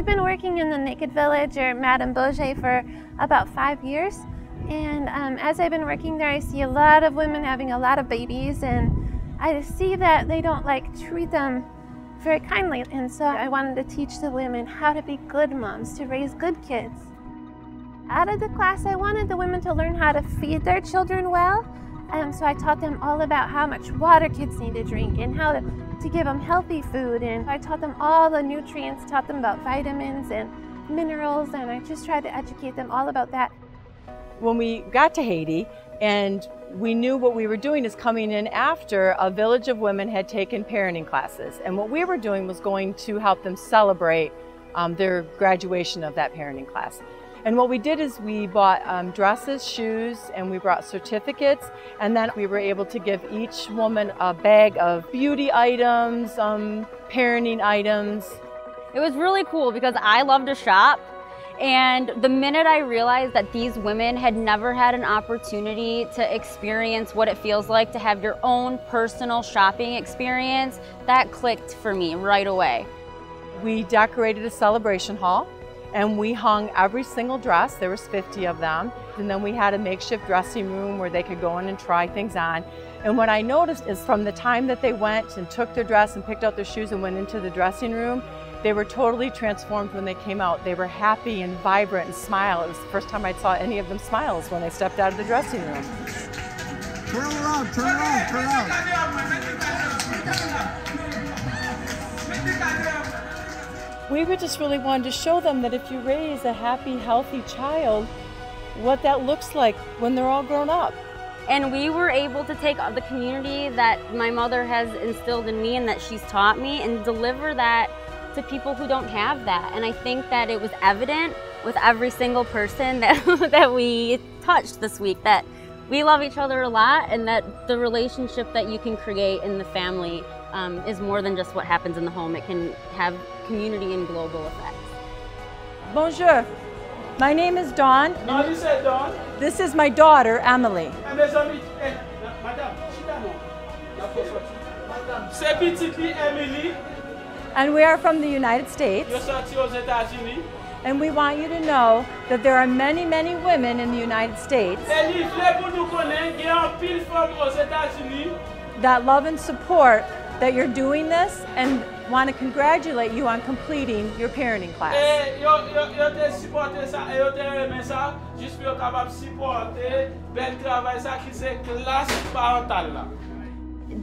We've been working in the Naked Village or Madame Bouger for about 5 years. And as I've been working there, I see a lot of women having a lot of babies, and I see that they don't treat them very kindly. And so I wanted to teach the women how to be good moms, to raise good kids. Out of the class, I wanted the women to learn how to feed their children well. So I taught them all about how much water kids need to drink and how to give them healthy food. And I taught them all the nutrients, taught them about vitamins and minerals, and I just tried to educate them all about that. When we got to Haiti, and we knew what we were doing is coming in after a village of women had taken parenting classes. And what we were doing was going to help them celebrate their graduation of that parenting class. And what we did is we bought dresses, shoes, and we brought certificates. And then we were able to give each woman a bag of beauty items, parenting items. It was really cool because I love to shop. And the minute I realized that these women had never had an opportunity to experience what it feels like to have your own personal shopping experience, that clicked for me right away. We decorated a celebration hall, and we hung every single dress. There was 50 of them. And then we had a makeshift dressing room where they could go in and try things on. And what I noticed is from the time that they went and took their dress and picked out their shoes and went into the dressing room, they were totally transformed when they came out. They were happy and vibrant and smile. It was the first time I saw any of them smile when they stepped out of the dressing room. Turn around, turn around, turn around. We just really wanted to show them that if you raise a happy, healthy child, what that looks like when they're all grown up. And we were able to take the community that my mother has instilled in me and that she's taught me and deliver that to people who don't have that. And I think that it was evident with every single person that we touched this week that we love each other a lot, and that the relationship that you can create in the family is more than just what happens in the home. It can have community and global effects. Bonjour. My name is Dawn. No, you said Dawn. This is my daughter, Emily. C'est petite Emily. And we are from the United States. And we want you to know that there are many, many women in the United States that love and support that you're doing this and want to congratulate you on completing your parenting class.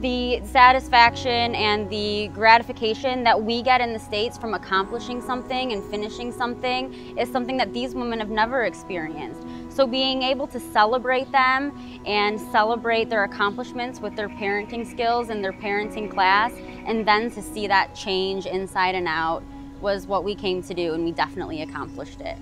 The satisfaction and the gratification that we get in the States from accomplishing something and finishing something is something that these women have never experienced. So being able to celebrate them and celebrate their accomplishments with their parenting skills and their parenting class, and then to see that change inside and out, was what we came to do, and we definitely accomplished it.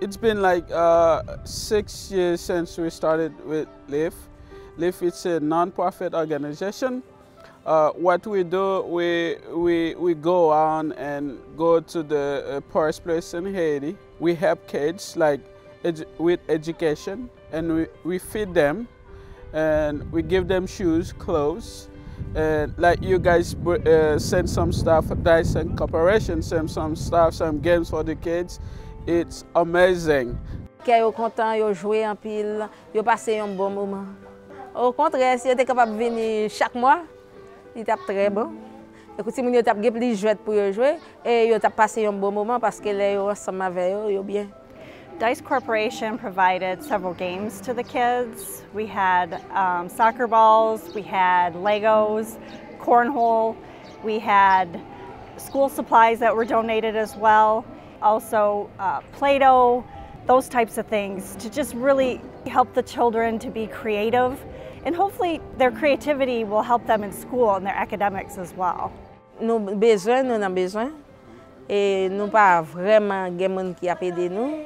It's been like 6 years since we started with LIVE. LIVE is a non-profit organization. What we do, we go on and go to the poorest place in Haiti. We help kids with education, and we feed them, and we give them shoes, clothes. And like you guys send some stuff, Dyson Corporation send some stuff, some games for the kids. It's amazing. Yo content, yo joué en pile, yo passé un bon moment. Au contraire, si yo était capable de venir chaque mois, il était très bon. Écoute, si yo t'a gagné plus jouet pour yo jouer, et yo t'a passé un bon moment parce que là yo ensemble avec yo bien. Dice Corporation provided several games to the kids. We had soccer balls, we had Legos, cornhole, we had school supplies that were donated as well. Also Play-Doh, those types of things to just really help the children to be creative, and hopefully their creativity will help them in school and their academics as well. Nous avons besoin, et nous pas vraiment quelqu'un qui a aidé nous.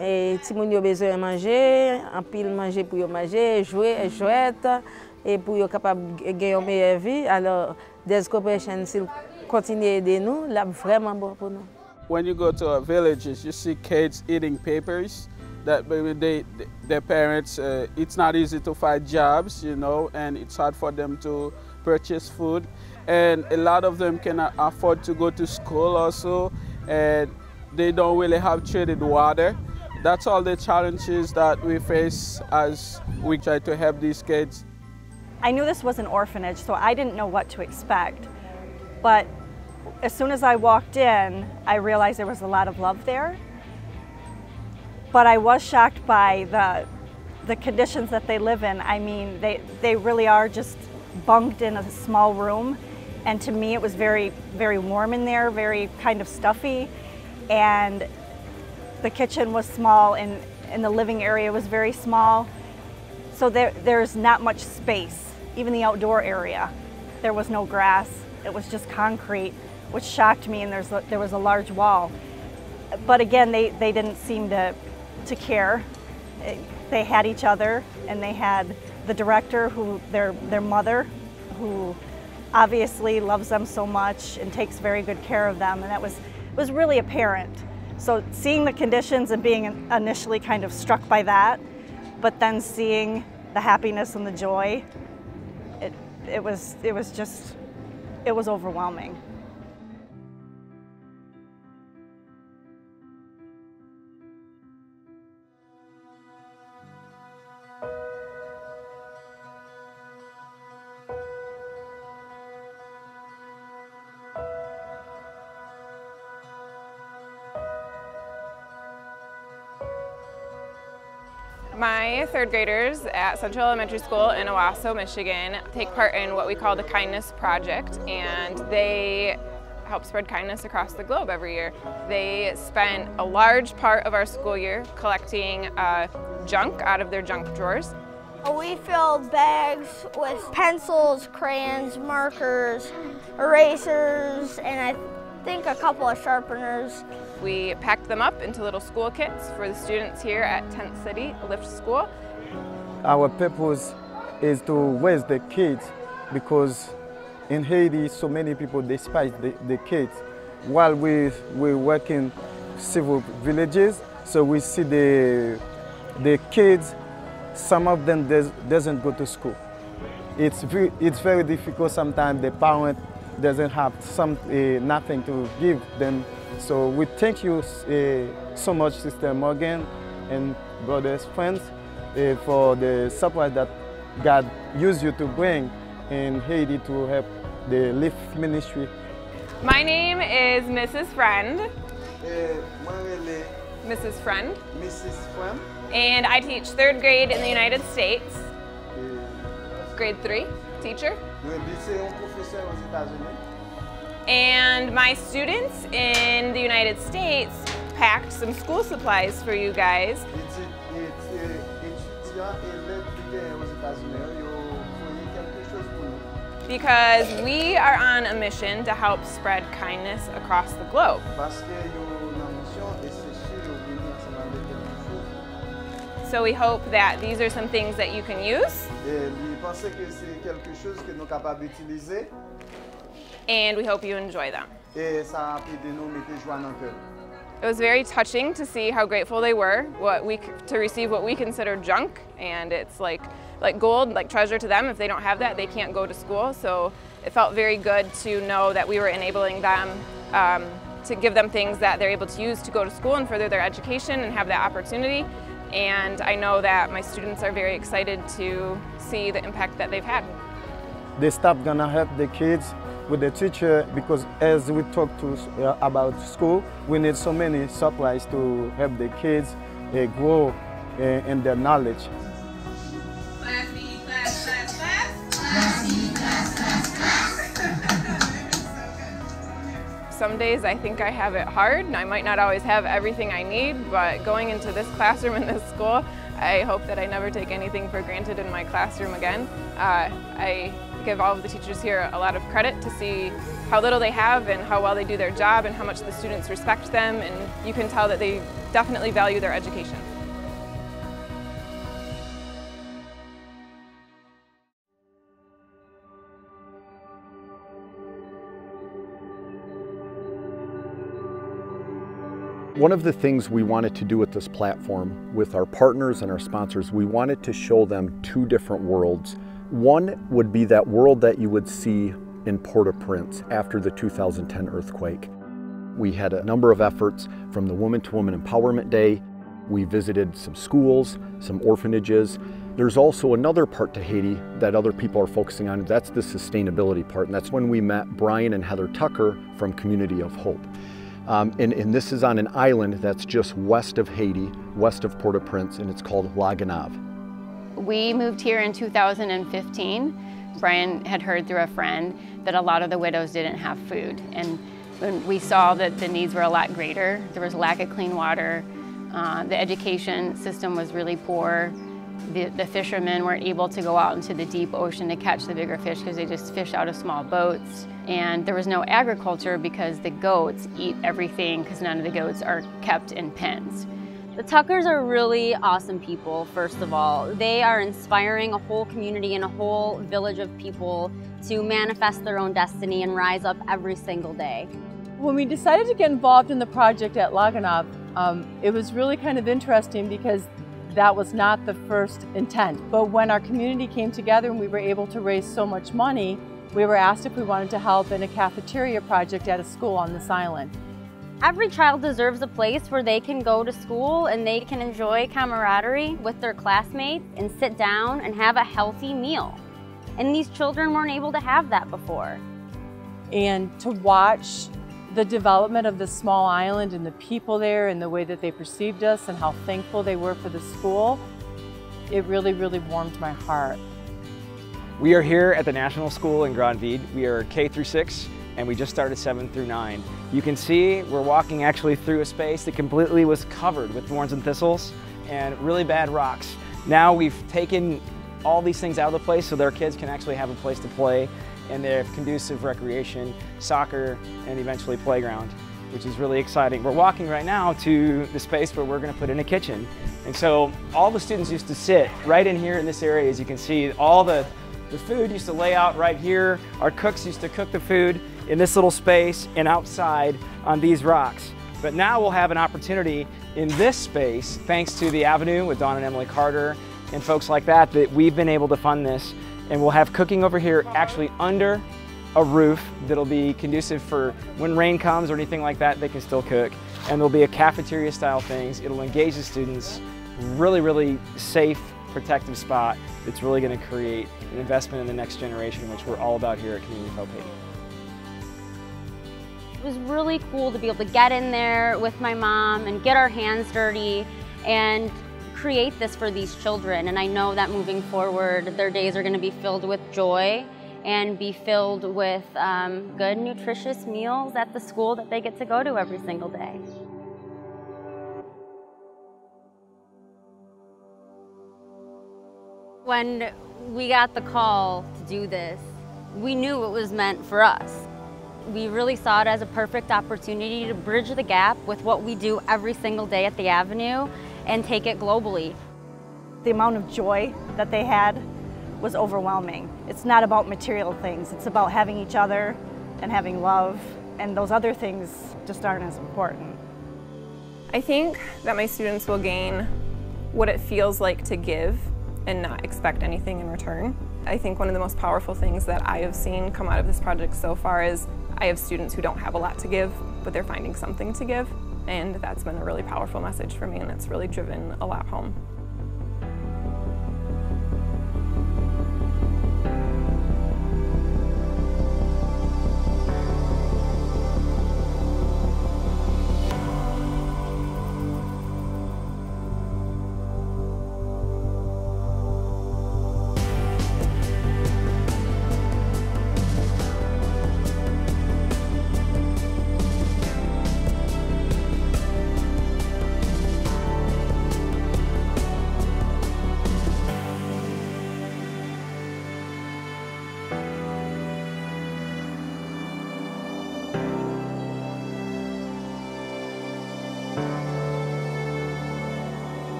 Et si moun yo besoin manger, en pile manger pour yo manger, jouer, et pour yo capable gagner une meilleure vie. Alors, des corporations s'ils continuent d'aider nous, là vraiment bon pour nous. When you go to villages, you see kids eating papers that maybe their parents, it's not easy to find jobs, you know, and it's hard for them to purchase food. And a lot of them cannot afford to go to school also, and they don't really have treated water. That's all the challenges that we face as we try to help these kids. I knew this was an orphanage, so I didn't know what to expect. But as soon as I walked in, I realized there was a lot of love there. But I was shocked by the conditions that they live in. I mean, they really are just bunked in a small room. And to me, it was very, very warm in there, very kind of stuffy. And the kitchen was small, and the living area was very small. So there's not much space, even the outdoor area. There was no grass, it was just concrete, which shocked me, and there was a large wall. But again, they didn't seem to care. They had each other, and they had the director, their mother, who obviously loves them so much and takes very good care of them, and that was really apparent. So seeing the conditions and being initially kind of struck by that, but then seeing the happiness and the joy, it was overwhelming. My third graders at Central Elementary School in Owosso, Michigan take part in what we call the Kindness Project, and they help spread kindness across the globe every year. They spent a large part of our school year collecting junk out of their junk drawers. We filled bags with pencils, crayons, markers, erasers, and I think a couple of sharpeners. We packed them up into little school kits for the students here at Tent City Lift School. Our purpose is to raise the kids, because in Haiti so many people despise the kids. While we work in several villages, so we see the kids, some of them doesn't go to school. It's very difficult sometimes. The parent doesn't have nothing to give them. So we thank you so much, Sister Morgan and brothers, friends, for the support that God used you to bring in Haiti to help the Lift Ministry. My name is Mrs. Friend. Mrs. Friend. Mrs. Friend. And I teach third grade in the United States. Grade 3 teacher. And my students in the United States packed some school supplies for you guys. Because we are on a mission to help spread kindness across the globe. So we hope that these are some things that you can use. And we hope you enjoy them. It was very touching to see how grateful they were to receive what we consider junk, and it's like gold, like treasure to them. If they don't have that, they can't go to school. So it felt very good to know that we were enabling them to give them things that they're able to use to go to school and further their education and have that opportunity. And I know that my students are very excited to see the impact that they've had. The staff gonna help the kids with the teacher, because as we talk about school, we need so many supplies to help the kids grow in their knowledge. Some days I think I have it hard, and I might not always have everything I need, but going into this classroom in this school, I hope that I never take anything for granted in my classroom again. I give all of the teachers here a lot of credit to see how little they have and how well they do their job and how much the students respect them, and you can tell that they definitely value their education. One of the things we wanted to do with this platform, with our partners and our sponsors, we wanted to show them two different worlds. One would be that world that you would see in Port-au-Prince after the 2010 earthquake. We had a number of efforts from the Woman to Woman Empowerment Day. We visited some schools, some orphanages. There's also another part to Haiti that other people are focusing on. That's the sustainability part, and that's when we met Brian and Heather Tucker from Community of Hope. And this is on an island that's just west of Haiti, west of Port-au-Prince, and it's called La Gonave. We moved here in 2015. Brian had heard through a friend that a lot of the widows didn't have food. And when we saw that the needs were a lot greater, there was a lack of clean water, the education system was really poor, the fishermen weren't able to go out into the deep ocean to catch the bigger fish because they just fish out of small boats. And there was no agriculture because the goats eat everything because none of the goats are kept in pens. The Tuckers are really awesome people, first of all. They are inspiring a whole community and a whole village of people to manifest their own destiny and rise up every single day. When we decided to get involved in the project at La Gonave, it was really kind of interesting because that was not the first intent. But when our community came together and we were able to raise so much money, we were asked if we wanted to help in a cafeteria project at a school on this island. Every child deserves a place where they can go to school and they can enjoy camaraderie with their classmates and sit down and have a healthy meal. And these children weren't able to have that before. And to watch the development of this small island and the people there and the way that they perceived us and how thankful they were for the school, it really, really warmed my heart. We are here at the National School in Grand Vide. We are K through 6 and we just started 7 through 9. You can see we're walking actually through a space that completely was covered with thorns and thistles and really bad rocks. Now we've taken all these things out of the place so their kids can actually have a place to play, and they have conducive recreation, soccer, and eventually playground, which is really exciting. We're walking right now to the space where we're going to put in a kitchen. And so all the students used to sit right in here in this area. As you can see, all the food used to lay out right here. Our cooks used to cook the food in this little space and outside on these rocks. But now we'll have an opportunity in this space, thanks to the Avenue with Dawn and Emily Carter and folks like that, that we've been able to fund this. And we'll have cooking over here actually under a roof that'll be conducive for when rain comes or anything like that, they can still cook. And there'll be a cafeteria style things. It'll engage the students. Really, really safe, protective spot that's really going to create an investment in the next generation, which we're all about here at Community of Hope Haiti. It was really cool to be able to get in there with my mom and get our hands dirty and create this for these children. And I know that moving forward, their days are going to be filled with joy and be filled with good, nutritious meals at the school that they get to go to every single day. When we got the call to do this, we knew it was meant for us. We really saw it as a perfect opportunity to bridge the gap with what we do every single day at the Avenue and take it globally. The amount of joy that they had was overwhelming. It's not about material things, it's about having each other and having love, and those other things just aren't as important. I think that my students will gain what it feels like to give and not expect anything in return. I think one of the most powerful things that I have seen come out of this project so far is I have students who don't have a lot to give, but they're finding something to give. And that's been a really powerful message for me, and it's really driven a lot home.